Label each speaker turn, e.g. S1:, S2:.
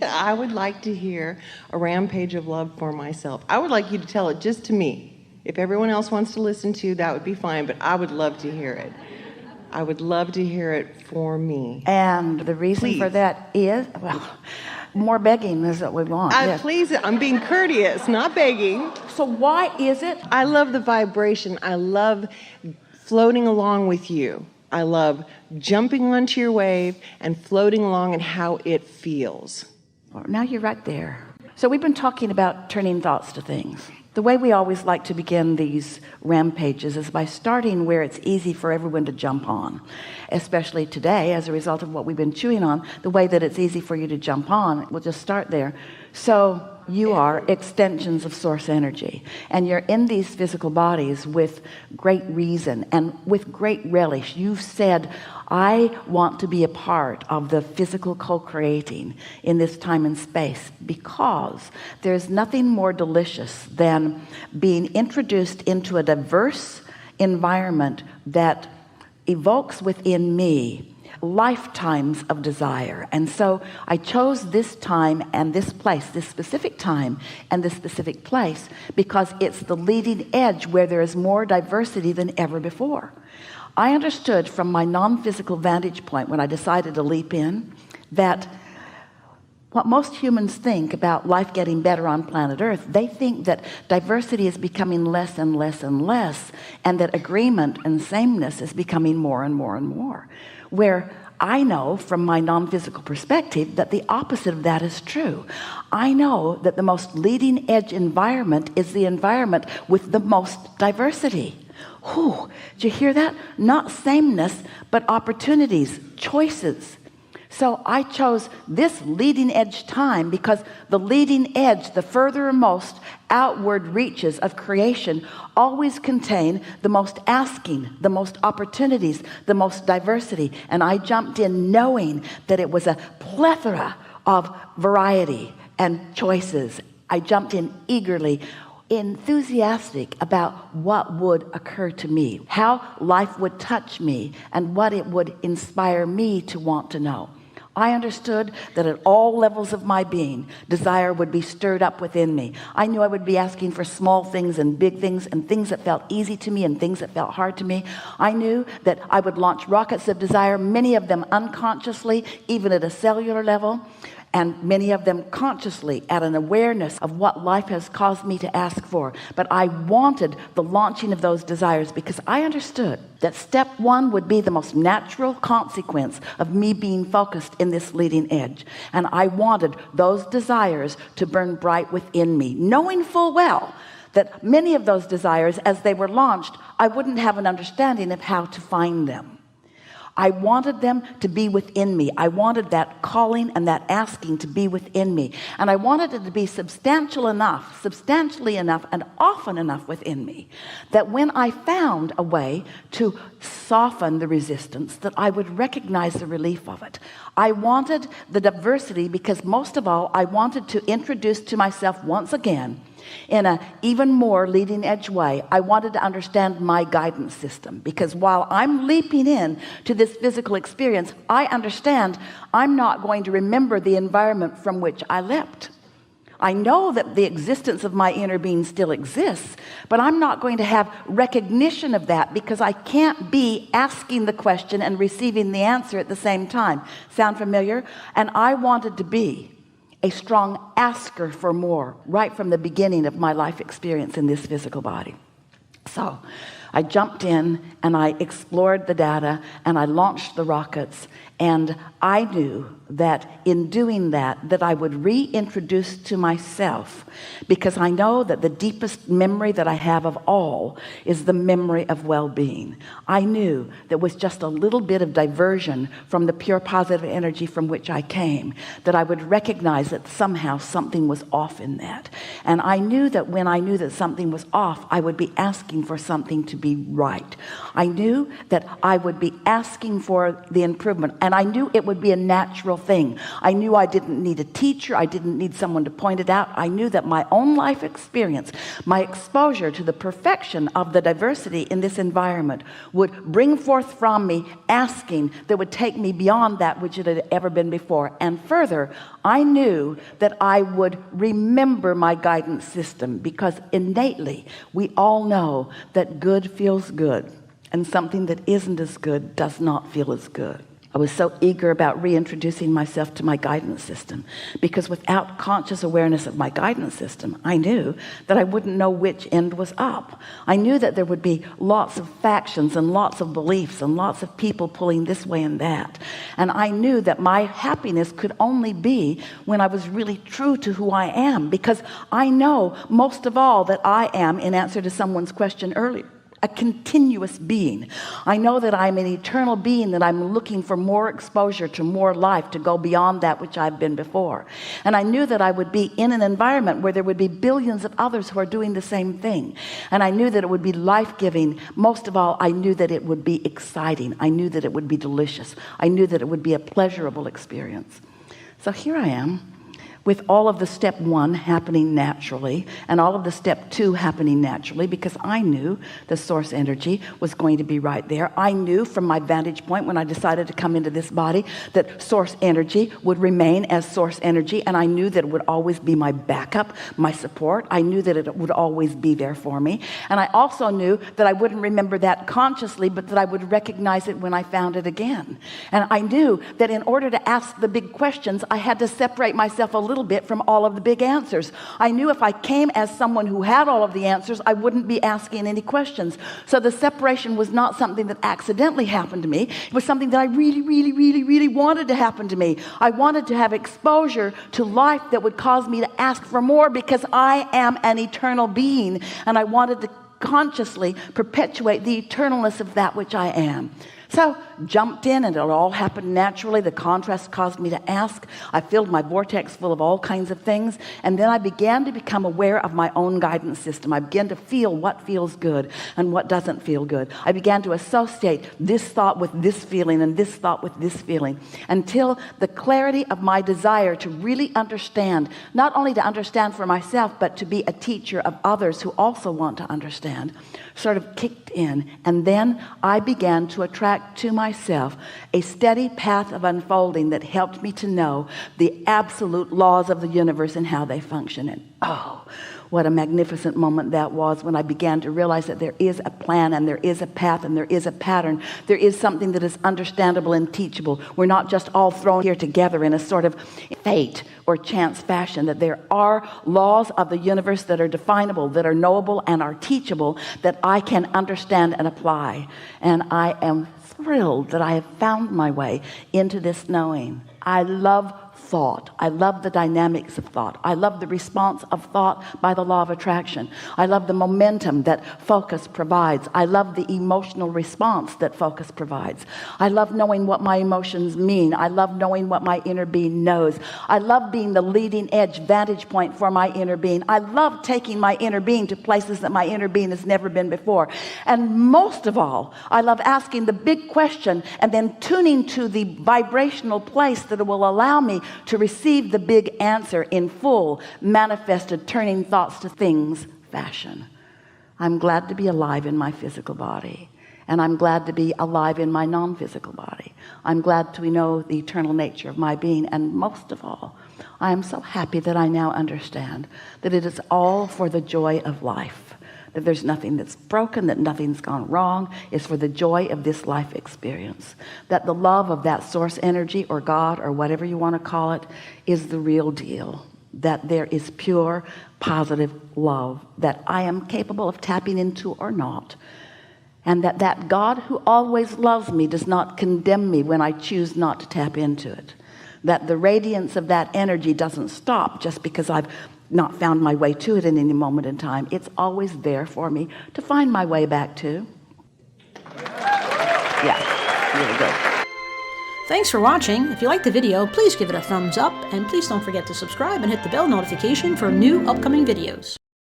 S1: I would like to hear a rampage of love for myself. I would like you to tell it just to me. If everyone else wants to listen to, that would be fine, but I would love to hear it. I would love to hear it for me.
S2: And the reason for that is, well, more begging is what we want. Yes.
S1: Please, I'm being courteous, not begging.
S2: So why is it?
S1: I love the vibration. I love floating along with you. I love jumping onto your wave and floating along and how it feels.
S2: Well, now you're right there. So we've been talking about turning thoughts to things. The way we always like to begin these rampages is by starting where it's easy for everyone to jump on, especially today as a result of what we've been chewing on. The way that it's easy for you to jump on, we'll just start there. So you are extensions of source energy, and you're in these physical bodies with great reason and with great relish. You've said, I want to be a part of the physical co-creating in this time and space, because there's nothing more delicious than being introduced into a diverse environment that evokes within me lifetimes of desire. And so I chose this time and this place, this specific time and this specific place, because it's the leading edge where there is more diversity than ever before. I understood from my non-physical vantage point when I decided to leap in that what most humans think about life getting better on planet Earth, they think that diversity is becoming less and less and less, and that agreement and sameness is becoming more and more and more. Where I know from my non-physical perspective that the opposite of that is true. I know that the most leading edge environment is the environment with the most diversity. Whew, did you hear that? Not sameness, but opportunities, choices. So I chose this leading edge time because the leading edge, the furthermost outward reaches of creation, always contain the most asking, the most opportunities, the most diversity. And I jumped in knowing that it was a plethora of variety and choices. I jumped in eagerly, enthusiastic about what would occur to me, how life would touch me, and what it would inspire me to want to know. I understood that at all levels of my being, desire would be stirred up within me. I knew I would be asking for small things and big things, and things that felt easy to me and things that felt hard to me. I knew that I would launch rockets of desire, many of them unconsciously, even at a cellular level, and many of them consciously at an awareness of what life has caused me to ask for. But I wanted the launching of those desires because I understood that step one would be the most natural consequence of me being focused in this leading edge. And I wanted those desires to burn bright within me, knowing full well that many of those desires, as they were launched, I wouldn't have an understanding of how to find them. I wanted them to be within me. I wanted that calling and that asking to be within me. And I wanted it to be substantially enough and often enough within me that when I found a way to soften the resistance, that I would recognize the relief of it. I wanted the diversity because most of all, I wanted to introduce to myself once again, in an even more leading edge way, I wanted to understand my guidance system, because while I'm leaping in to this physical experience, I understand I'm not going to remember the environment from which I leapt. I know that the existence of my inner being still exists, but I'm not going to have recognition of that because I can't be asking the question and receiving the answer at the same time. Sound familiar? And I wanted to be a strong asker for more right from the beginning of my life experience in this physical body. So I jumped in and I explored the data and I launched the rockets, and I knew that in doing that I would reintroduce to myself, because I know that the deepest memory that I have of all is the memory of well-being. I knew that with just a little bit of diversion from the pure positive energy from which I came, that I would recognize that somehow something was off in that. And I knew that when I knew that something was off, I would be asking for something to be right. I knew that I would be asking for the improvement, and I knew it would be a natural thing. I knew I didn't need a teacher. I didn't need someone to point it out. I knew that my own life experience, my exposure to the perfection of the diversity in this environment would bring forth from me asking that would take me beyond that which it had ever been before. And further, I knew that I would remember my guidance system, because innately we all know that good feels good and something that isn't as good does not feel as good. I was so eager about reintroducing myself to my guidance system, because without conscious awareness of my guidance system, I knew that I wouldn't know which end was up. I knew that there would be lots of factions and lots of beliefs and lots of people pulling this way and that. And I knew that my happiness could only be when I was really true to who I am, because I know most of all that I am, in answer to someone's question earlier, a continuous being. I know that I'm an eternal being, that I'm looking for more exposure to more life, to go beyond that which I've been before. And I knew that I would be in an environment where there would be billions of others who are doing the same thing. And I knew that it would be life-giving. Most of all, I knew that it would be exciting. I knew that it would be delicious. I knew that it would be a pleasurable experience. So here I am, with all of the step 1 happening naturally and all of the step 2 happening naturally, because I knew the source energy was going to be right there. I knew from my vantage point, when I decided to come into this body, that source energy would remain as source energy, and I knew that it would always be my backup, my support. I knew that it would always be there for me. And I also knew that I wouldn't remember that consciously, but that I would recognize it when I found it again. And I knew that in order to ask the big questions, I had to separate myself a little bit from all of the big answers. I knew if I came as someone who had all of the answers, I wouldn't be asking any questions. So the separation was not something that accidentally happened to me. It was something that I really wanted to happen to me. I wanted to have exposure to life that would cause me to ask for more, because I am an eternal being, and I wanted to consciously perpetuate the eternalness of that which I am. So jumped in, and it all happened naturally. The contrast caused me to ask. I filled my vortex full of all kinds of things, and then I began to become aware of my own guidance system. I began to feel what feels good and what doesn't feel good. I began to associate this thought with this feeling and this thought with this feeling, until the clarity of my desire to really understand, not only to understand for myself, but to be a teacher of others who also want to understand, sort of kicked in. And then I began to attract to myself a steady path of unfolding that helped me to know the absolute laws of the universe and how they function. And oh, what a magnificent moment that was, when I began to realize that there is a plan, and there is a path, and there is a pattern. There is something that is understandable and teachable. We're not just all thrown here together in a sort of fate or chance fashion, that there are laws of the universe that are definable, that are knowable, and are teachable, that I can understand and apply. And I am thrilled that I have found my way into this knowing. I love thought. I love the dynamics of thought. I love the response of thought by the law of attraction. I love the momentum that focus provides. I love the emotional response that focus provides. I love knowing what my emotions mean. I love knowing what my inner being knows. I love being the leading edge vantage point for my inner being. I love taking my inner being to places that my inner being has never been before. And most of all, I love asking the big question and then tuning to the vibrational place that will allow me to receive the big answer in full, manifested, turning thoughts to things fashion. I'm glad to be alive in my physical body, and I'm glad to be alive in my non-physical body. I'm glad to know the eternal nature of my being, and most of all, I am so happy that I now understand that it is all for the joy of life. That there's nothing that's broken, that nothing's gone wrong. It's for the joy of this life experience. That the love of that source energy, or God, or whatever you want to call it, is the real deal. That there is pure, positive love that I am capable of tapping into or not. And that God who always loves me does not condemn me when I choose not to tap into it. That the radiance of that energy doesn't stop just because I've not found my way to it in any moment in time. It's always there for me to find my way back to. Yeah, really good.
S3: Thanks for watching. If you liked the video, please give it a thumbs up, and please don't forget to subscribe and hit the bell notification for new upcoming videos.